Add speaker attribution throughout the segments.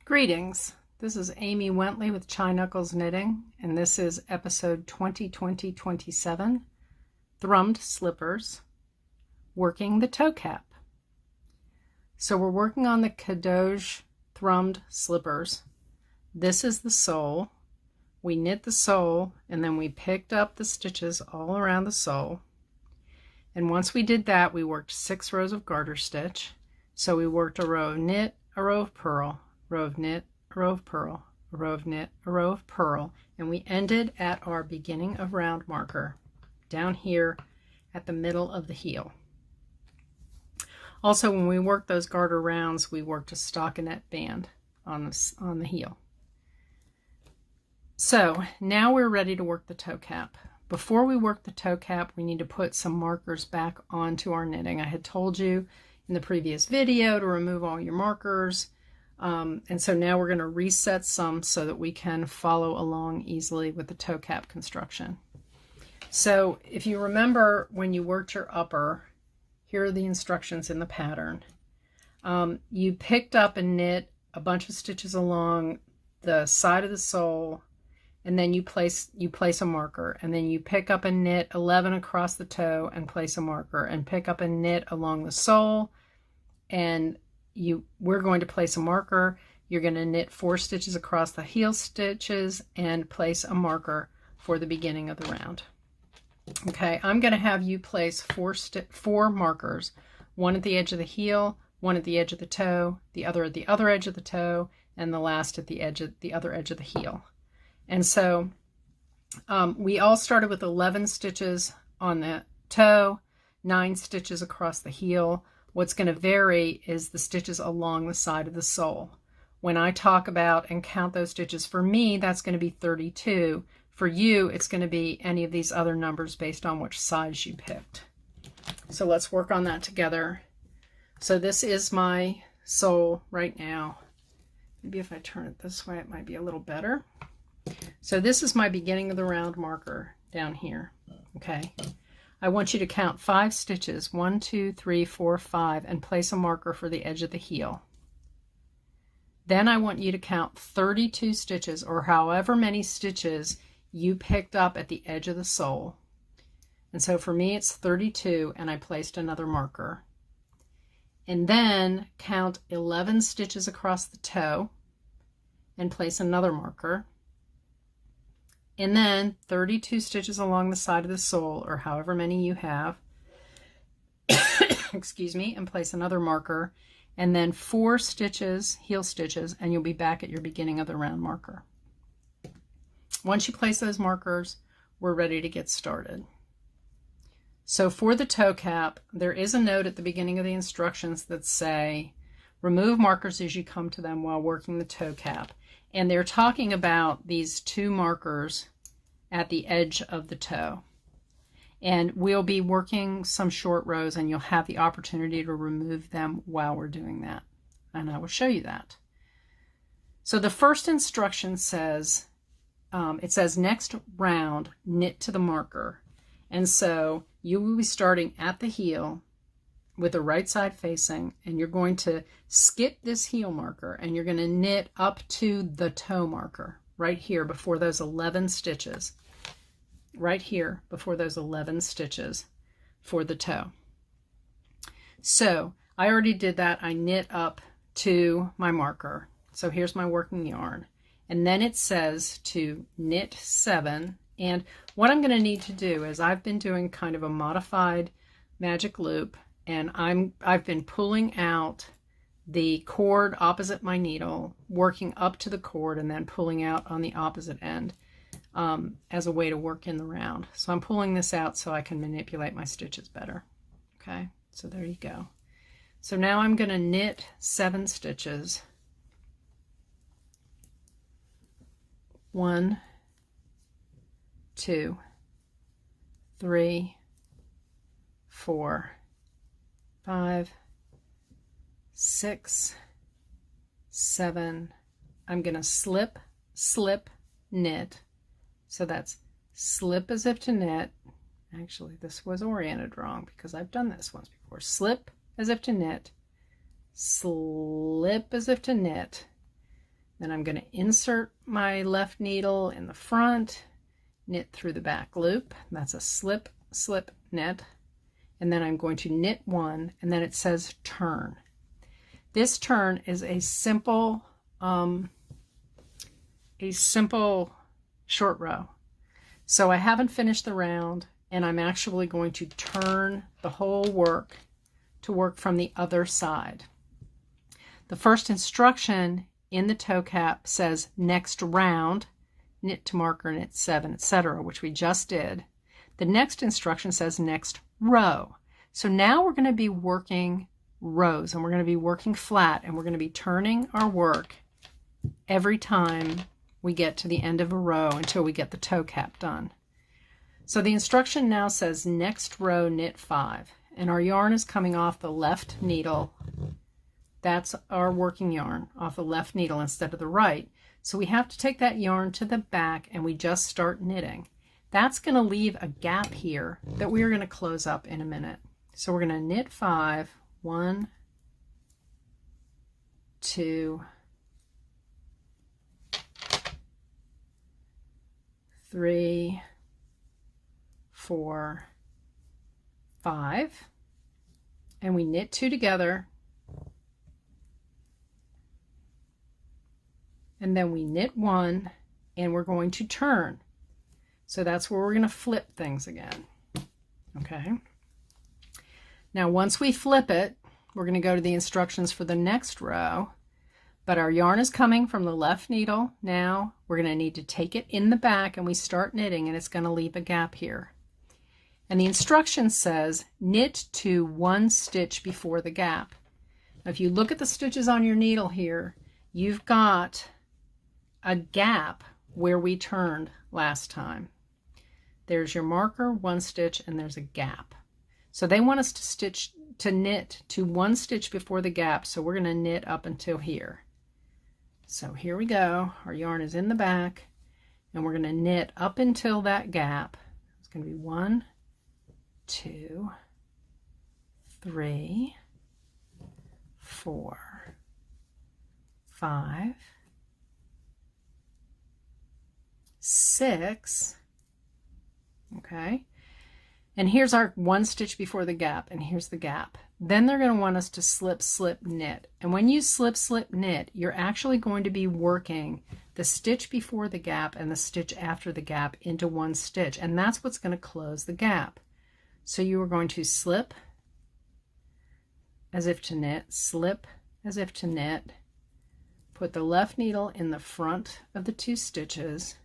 Speaker 1: Greetings. This is Amy Wentley with Chai Knuckles Knitting, and this is episode 2020-27, Thrummed Slippers, working the toe cap. So we're working on the Cadeautje Thrummed Slippers. This is the sole. We knit the sole, and then we picked up the stitches all around the sole. And once we did that, we worked 6 rows of garter stitch. So we worked a row of knit, a row of purl, row of knit, a row of purl, a row of knit, a row of purl, and we ended at our beginning of round marker down here at the middle of the heel. Also, when we worked those garter rounds, we worked a stockinette band on the heel. So now we're ready to work the toe cap. Before we work the toe cap, we need to put some markers back onto our knitting. I had told you in the previous video to remove all your markers. And so now we're going to reset some so that we can follow along easily with the toe cap construction. So if you remember when you worked your upper, here are the instructions in the pattern. You picked up and knit a bunch of stitches along the side of the sole, and then you place a marker, and then you pick up and knit 11 across the toe and place a marker, and pick up and knit along the sole, and we're going to place a marker. You're going to knit 4 stitches across the heel stitches and place a marker for the beginning of the round. Okay, I'm going to have you place 4 markers, one at the edge of the heel, one at the edge of the toe, the other at the other edge of the toe, and the last at the other edge of the heel. And so we all started with 11 stitches on the toe, 9 stitches across the heel. What's going to vary is the stitches along the side of the sole. When I talk about and count those stitches, for me, that's going to be 32. For you, it's going to be any of these other numbers based on which size you picked. So let's work on that together. So this is my sole right now. Maybe if I turn it this way, it might be a little better. So this is my beginning of the round marker down here. Okay. I want you to count 5 stitches, 1, 2, 3, 4, 5, and place a marker for the edge of the heel. Then I want you to count 32 stitches, or however many stitches you picked up at the edge of the sole. And so for me it's 32, and I placed another marker. And then count 11 stitches across the toe and place another marker. And then 32 stitches along the side of the sole, or however many you have, excuse me, and place another marker, and then 4 stitches, heel stitches, and you'll be back at your beginning of the round marker. Once you place those markers, we're ready to get started. So for the toe cap, there is a note at the beginning of the instructions that say, remove markers as you come to them while working the toe cap. And they're talking about these 2 markers at the edge of the toe. And we'll be working some short rows, and you'll have the opportunity to remove them while we're doing that. And I will show you that. So the first instruction says, it says next round, knit to the marker. And so you will be starting at the heel with the right side facing, and you're going to skip this heel marker, and you're going to knit up to the toe marker right here before those 11 stitches. Right here before those 11 stitches for the toe. So I already did that. I knit up to my marker. So here's my working yarn. And then it says to knit 7. And what I'm going to need to do is I've been doing kind of a modified magic loop, and I've been pulling out the cord opposite my needle, working up to the cord, and then pulling out on the opposite end as a way to work in the round. So I'm pulling this out so I can manipulate my stitches better. Okay, so there you go. So now I'm going to knit 7 stitches. 1, 2, 3, 4, 5, 6, 7. I'm going to slip, slip, knit. So that's slip as if to knit. Actually, this was oriented wrong because I've done this once before. Slip as if to knit, slip as if to knit, Then I'm going to insert my left needle in the front, knit through the back loop. That's a slip, slip, knit. And then I'm going to knit one, and then it says turn. This turn is a simple short row. So I haven't finished the round, and I'm actually going to turn the whole work to work from the other side. The first instruction in the toe cap says next round, knit to marker, knit 7, etc., which we just did. The next instruction says next row. So now we're going to be working rows, and we're going to be working flat, and we're going to be turning our work every time we get to the end of a row until we get the toe cap done. So the instruction now says next row, knit 5, and our yarn is coming off the left needle. That's our working yarn, off the left needle instead of the right. So we have to take that yarn to the back, and we just start knitting. That's going to leave a gap here that we are going to close up in a minute. So we're going to knit 5, 1, 2, 3, 4, 5, and we knit 2 together, and then we knit 1, and we're going to turn. So that's where we're going to flip things again. Okay. Now once we flip it, we're going to go to the instructions for the next row, but our yarn is coming from the left needle. Now we're going to need to take it in the back, and we start knitting, and it's going to leave a gap here. And the instruction says knit to 1 stitch before the gap. Now if you look at the stitches on your needle here, you've got a gap where we turned last time. There's your marker, 1 stitch, and there's a gap. So they want us to knit to 1 stitch before the gap, so we're going to knit up until here. So here we go. Our yarn is in the back, and we're going to knit up until that gap. It's going to be 1, 2, 3, 4, 5, 6. Okay, and here's our 1 stitch before the gap, and here's the gap. Then they're going to want us to slip, slip, knit. And when you slip, slip, knit, you're actually going to be working the stitch before the gap and the stitch after the gap into 1 stitch, and that's what's going to close the gap. So you are going to slip as if to knit, slip as if to knit, put the left needle in the front of the 2 stitches,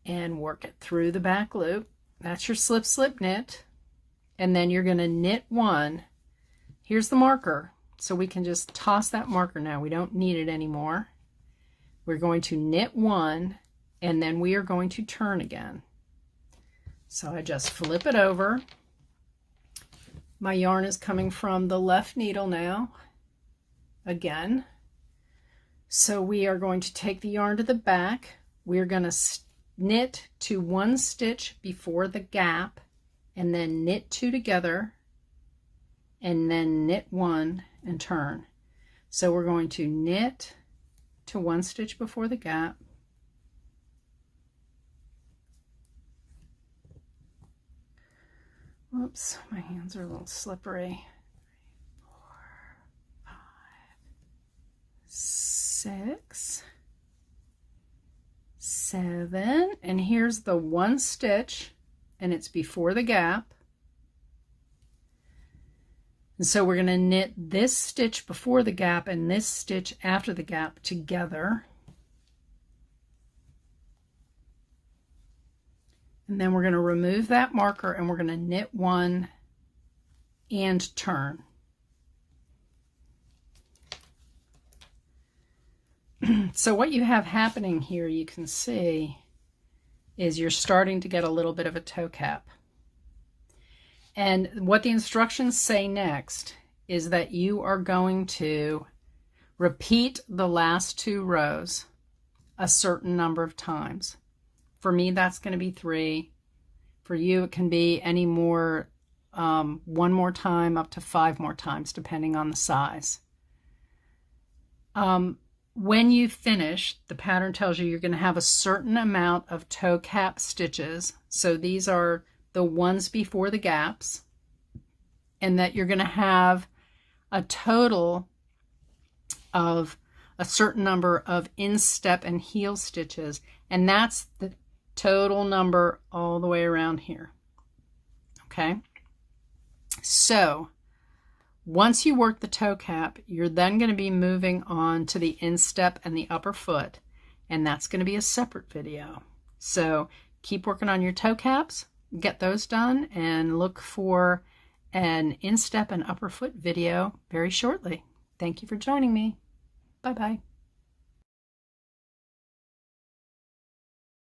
Speaker 1: and work it through the back loop. That's your slip, slip, knit. And then you're going to knit 1. Here's the marker, so we can just toss that marker now. We don't need it anymore. We're going to knit 1, and then we are going to turn again. So I just flip it over. My yarn is coming from the left needle now, again. So we are going to take the yarn to the back. We're going to knit to 1 stitch before the gap, and then knit 2 together, and then knit 1 and turn. So we're going to knit to 1 stitch before the gap, whoops, my hands are a little slippery, 3, 4, 5, 6, 7, and here's the 1 stitch, and it's before the gap. And so we're going to knit this stitch before the gap and this stitch after the gap together. And then we're going to remove that marker, and we're going to knit 1 and turn. So what you have happening here, you can see, is you're starting to get a little bit of a toe cap. And what the instructions say next is that you are going to repeat the last 2 rows a certain number of times. For me, that's going to be 3. For you, it can be any more, 1 more time up to 5 more times, depending on the size. when you finish, the pattern tells you you're going to have a certain amount of toe cap stitches. So these are the ones before the gaps, and that you're going to have a total of a certain number of instep and heel stitches, and that's the total number all the way around here. Okay, so once you work the toe cap, you're then going to be moving on to the instep and the upper foot, and that's going to be a separate video. So keep working on your toe caps, get those done, and look for an instep and upper foot video very shortly. Thank you for joining me. Bye-bye.